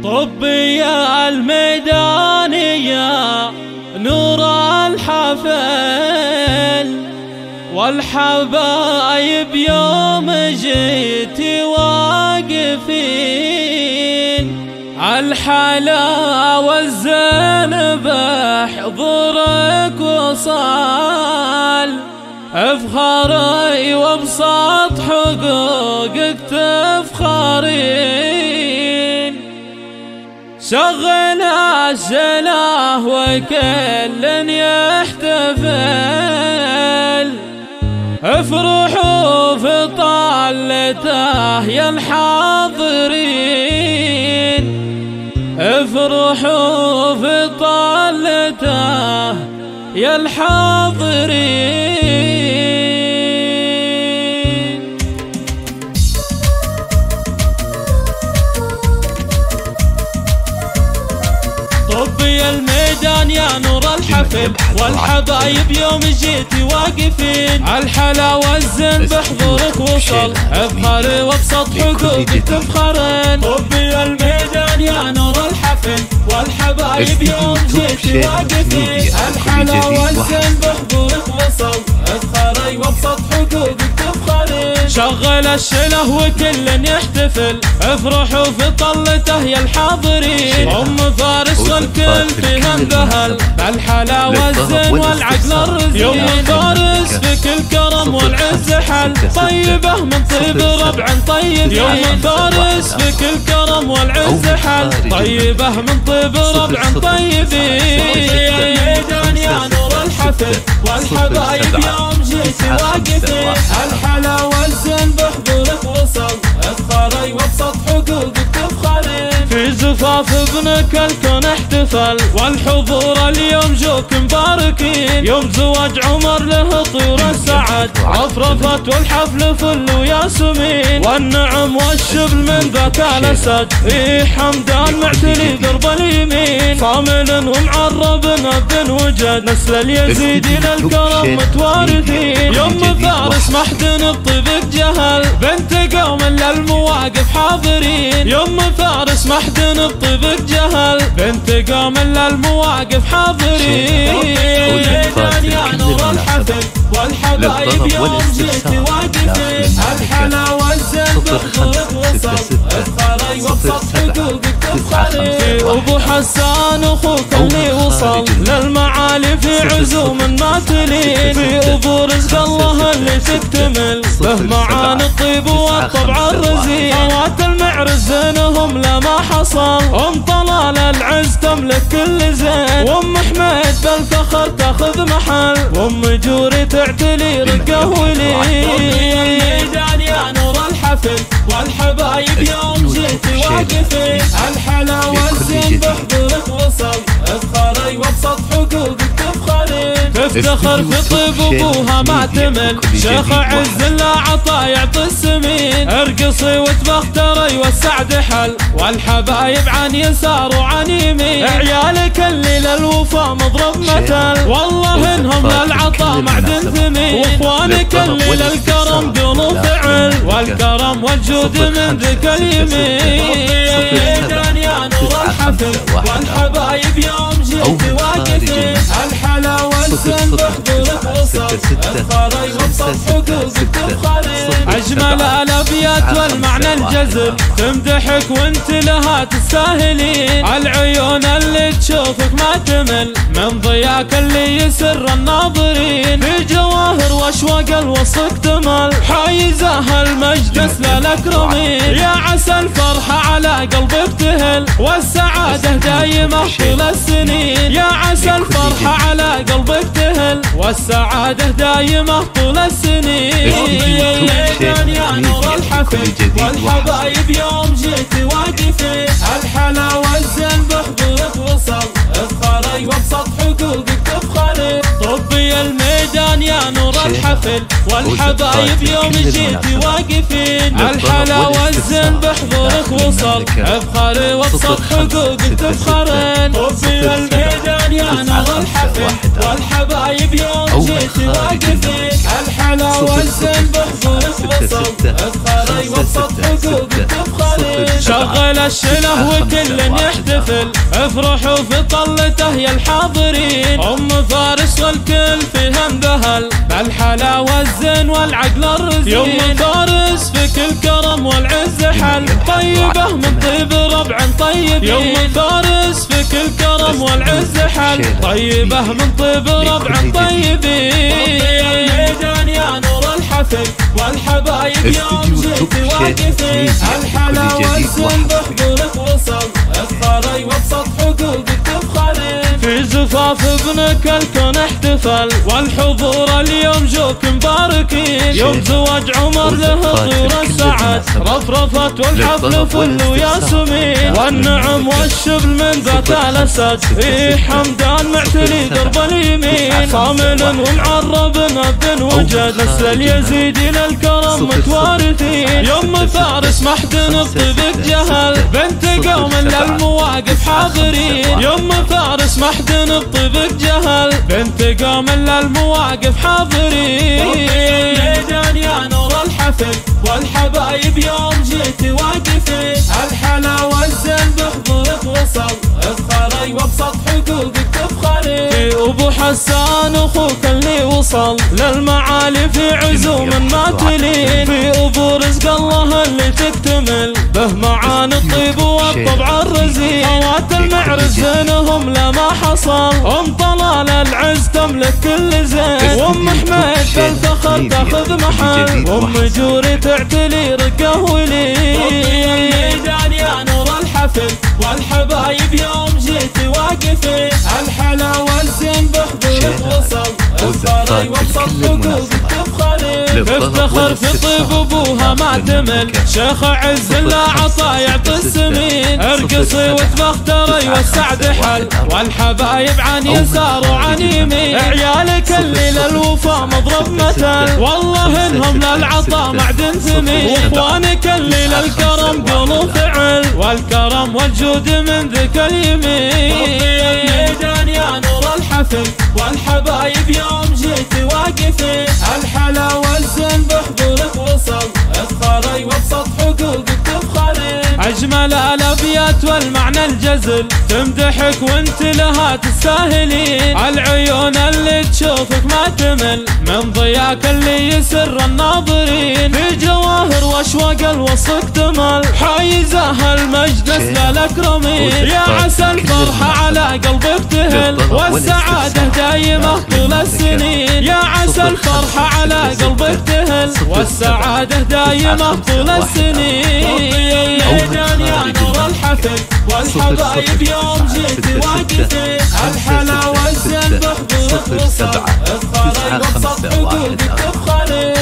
طبي الميدان يا نور الحفل، والحبايب يوم جيتي واقفين عالحلا والزين بحضورك وصال، افخري وبسط حقوقك تفخرين، شغل الشله وكل يحتفل، افرحوا في طلته يا الحاضرين، افرحوا في طلته يا الحاضرين. طبي الميدان يا نور الحفل، والحبايب يوم جيتي واقفين عالحلا والزين بحضورك وصل، افخري وابسط حقوقك تفخرين. طبي الميدان يا نور الحفل، والحبايب يوم جيتي واقفين عالحلا والزين بحضورك وصل، افخري وابسط حقوقك تفخرين، شغل الشله وكل يحتفل، افرحوا في طلته يا الحاضرين، ام فارس والكل فيها انذهل بالحلا والزين والعقل الرزين، يوم فارس فيك الكرم والعز حل، طيبه من طيب ربع طيب، يوم فارس فيك الكرم والعز حل، طيبه من طيب ربع طيبين. الميدان يا نور الحفل، والحبايب يوم جيتي واقفين الحلا والزين بحضورك وصل، افخري وابسط حقوقك تفخرين، في زفاف ابنك الكون احتفل، والحضور اليوم جوك مباركين، يوم زواج عمر له طيور السعد، رفرفت والحفل فل وياسمين، والنعم والشبل من ذاك الاسد، اي حمدان معتلي درب اليمين، صامل ومعرب ابن وجد، نسل اليزيدي للكرم متوارثين، يوم فارس محدن بطيبك جهل، بنت قوم للمواقف حاضرين، يوم فارس محدن بطيبك جهل، بنت قوم للمواقف حاضرين. الميدان يا نور الحفل، والحبايب يوم جيتي واقفين الحلا والزين بحضورك وصل، افخري وابسط حقوقك تفخرين، ابو حسان اخوك اللي وصل للمعالي في عزوم ما تلين، في ابو رزق الله اللي تكتمل به معاني الطيب والطبع الرزين، فوات المعرز زينهم لما حصل، ام طلال العز تملك كل زين، وام حميد بالفخر تاخذ محل، وام جوري تعتلي رقه ولين. الميدان يا نور الحفل، والحبايب يوم جيتي واقفين الحلا والزين بحضورك وصل، افخري وابسط حقوقك تفخرين، تفتخر في طيب ابوها ما تمل، شيخ عز الله عطا يعطي السمين، ارقصي وتبختري والسعد حل، والحبايب عن يسار وعن يمين، عيالك اللي للوفا مضرب مثل، والله انهم للعطا معدن ثمين، واخوانك اللي للكرم قولوا فعل، والكرم والجود من ذك اليمين. الميدان يا نور الحفل، والحبايب يوم جيتي واقفين الحلا والزين بحضورك وصل، افخري وابسط حقوقك تفخرين، اجمل الابيات والمعنى الجذب، تمدحك وانت لها تستاهلين، العيون اللي تشوفك ما تمل من ضياك اللي يسر الناظرين، في جواهر واشواق الوصف تمل، حايزه المجد مثل الاكرمين، يا عسى الفرحه على قلبك تهل، والسعاده دايمه طول السنين، يا عسى الفرحه على قلبك تهل، والسعاده دايمه طول السنين. الميدان يا نور الحفل، والحبايب يوم جيتي واقفين الحلا والزين بحضورك وصل، افخري وابسط حقوقك تفخرين. طبي الميدان يا نور الحفل، الحفل والحبايب يوم جيتي واقفين الحلا والزين بحضورك وصل ابخري وابسط حقوقك تفخرين وفي الميدان يا نور الحفل والحبايب يوم جيتي واقفين الحلا والزين بحضورك وصل ابخري وابسط حقوقك تفخرين شغل الشله وكل يحتفل افرحوا في طلته يا الحاضرين ام فارس والكل فيها انذهل بالحلا والزين والعقل الرزين يوم فارس في كل كرم والعز حل طيبه من طيب ربع طيبين يوم فارس في كل كرم والعز حل طيبه من طيب ربع طيبين الميدان يا نور الحفل والحبايب يوم جيتي واقفين الحلا والزين بحضورك وصل افخري وابسط حقوقك تفخرين في زفاف ابنك الكون احتفل والحضور اليوم جوك مباركين يوم زواج عمر له طيور السعد رفرفت والحفل فل وياسمين والنعم والشبل من ذات الاسد في حمدان معتلي درب اليمين صامل ومعرب ابن وجد نسل اليزيدي للكرم متوارثين يوم فارس محدن بطيبك جهل بنت قوم للمواقف حاضرين يوم فارس محدن بطيبك جهل بنت قوم للمواقف حاضرين الميدان يا نور الحفل والحبايب يوم جيتي واقفين الحلا والزين بحضورك وصل افخري وابسط حقوقك تفخرين في ابو حسان اخوك اللي وصل للمعالي في عزوم ما تلين في ابو رزق الله اللي تكتمل به معاني الطيب والطبع الرزين هوات المعرس زينهم لما حصل ام طلال العز تملك كل زين وام حميد تلتخر تاخذ محل وام جوري تعتلي رقه ولين الميدان يا نور الحفل والحبايب يوم جيتي واقفين الحلا والزين بحضورك وصل افخري وابسط حقوقك تفخرين افتخر في طيب ابوها ما تمل شيخ عز الله عطا يعطي السمين ارقصي وتبختري والسعد حل والحبايب عن يسار وعن يمين عيالك اللي للوفا مضرب مثل والله انهم للعطا معدن ثمين واخوانك اللي للكرم قولوا فعل والكرم والجود من ذك اليمين الميدان يا نور الحفل والحبايب يوم جيتي واقفين الحلا والزين بحضورك وصل افخري وابسط حقوقك تفخرين اجمل الابيات والمعنى الجزل تمدحك وانت لها تستاهلين العيون اللي تشوفك ما تمل من ضياك اللي يسر الناظرين في جواهر واشواق الوصف تمل حايزه المجلس للاكرمين يا عسى الفرحه على قلبك تهل والسعاده دايمه طول السنين يا عسى الفرحه على قلبك تهل والسعاده دايمه طول السنين الميدان يا نور الحفل والحبايب يوم جيتي واقفين الحلا والزين بحضورك وصل افخري وابسط حقوقك تفخرين